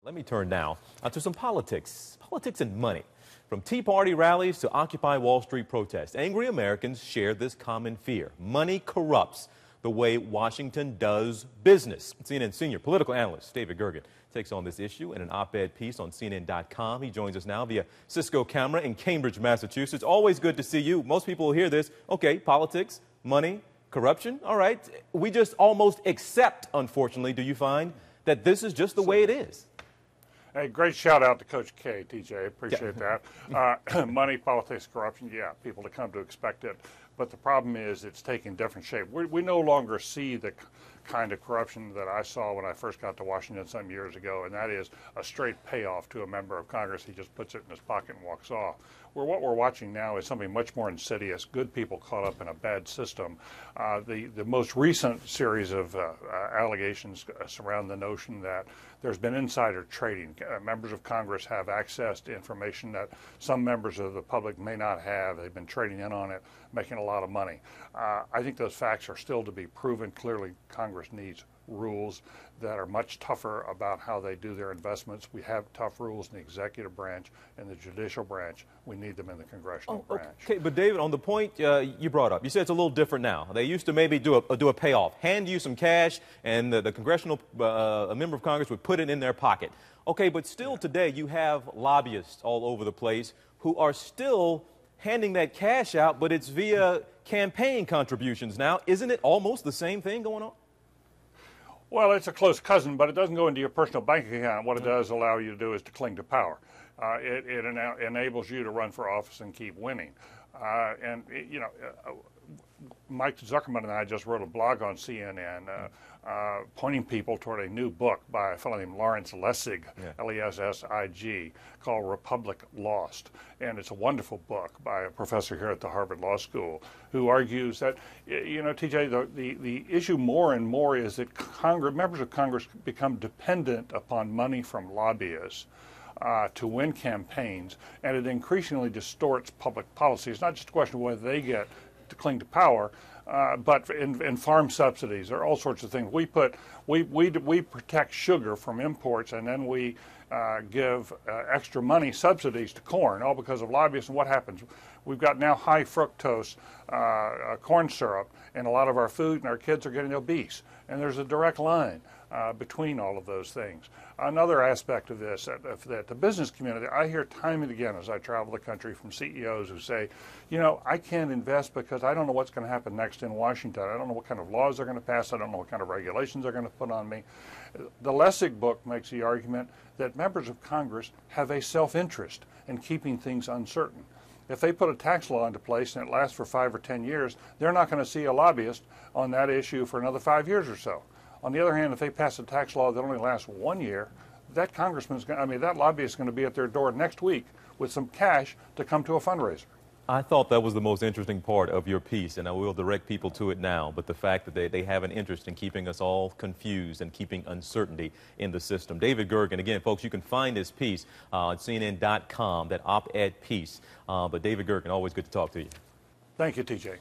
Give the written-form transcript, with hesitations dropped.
Let me turn now to some politics and money. From Tea Party rallies to Occupy Wall Street protests, angry Americans share this common fear. Money corrupts the way Washington does business. CNN senior political analyst David Gergen takes on this issue in an op-ed piece on CNN.com. He joins us now via Cisco camera in Cambridge, Massachusetts. Always good to see you. Most people will hear this. Okay, politics, money, corruption. All right. We just almost accept, unfortunately, do you find, that this is just the way it is? Hey, great shout out to Coach K, TJ. Appreciate that. Money, politics, corruption, yeah, people to come to expect it. But the problem is it's taking different shape. We no longer see the kind of corruption that I saw when I first got to Washington some years ago, and that is a straight payoff to a member of Congress. He just puts it in his pocket and walks off. What we're watching now is something much more insidious, good people caught up in a bad system. The most recent series of allegations surround the notion that there's been insider trading. Members of Congress have access to information that some members of the public may not have. They've been trading in on it, making a lot of money. I think those facts are still to be proven. Clearly, Congress needs rules that are much tougher about how they do their investments. We have tough rules in the executive branch and the judicial branch. We need them in the congressional branch. Okay, but David, on the point you brought up, you said it's a little different now. They used to maybe do a payoff, hand you some cash, and the congressional a member of Congress would put it in their pocket. Okay, but still today you have lobbyists all over the place who are still handing that cash out, but it's via campaign contributions now. Isn't it almost the same thing going on? Well, it's a close cousin, but it doesn't go into your personal bank account. What it does allow you to do is to cling to power. It enables you to run for office and keep winning. Mike Zuckerman and I just wrote a blog on CNN pointing people toward a new book by a fellow named Lawrence Lessig, L-E-S-S-I-G, called Republic Lost. And it's a wonderful book by a professor here at the Harvard Law School who argues that, TJ, the issue more and more is that members of Congress become dependent upon money from lobbyists to win campaigns, and it increasingly distorts public policy. It's not just a question of whether they get to cling to power, but in farm subsidies or all sorts of things. We protect sugar from imports, and then we give extra money subsidies to corn, all because of lobbyists. And what happens? We've got now high fructose corn syrup in a lot of our food, and our kids are getting obese. And there's a direct line between all of those things. Another aspect of this, that the business community, I hear time and again as I travel the country from CEOs who say, I can't invest because I don't know what's going to happen next in Washington. I don't know what kind of laws they're going to pass. I don't know what kind of regulations they're going to put on me. The Lessig book makes the argument that members of Congress have a self-interest in keeping things uncertain. If they put a tax law into place and it lasts for 5 or 10 years, they're not going to see a lobbyist on that issue for another 5 years or so. On the other hand, if they pass a tax law that only lasts 1 year, that that lobbyist is going to be at their door next week with some cash to come to a fundraiser. I thought that was the most interesting part of your piece, and I will direct people to it now, but the fact that they have an interest in keeping us all confused and keeping uncertainty in the system. David Gergen, again, folks, you can find this piece on CNN.com, that op-ed piece. But David Gergen, always good to talk to you. Thank you, TJ.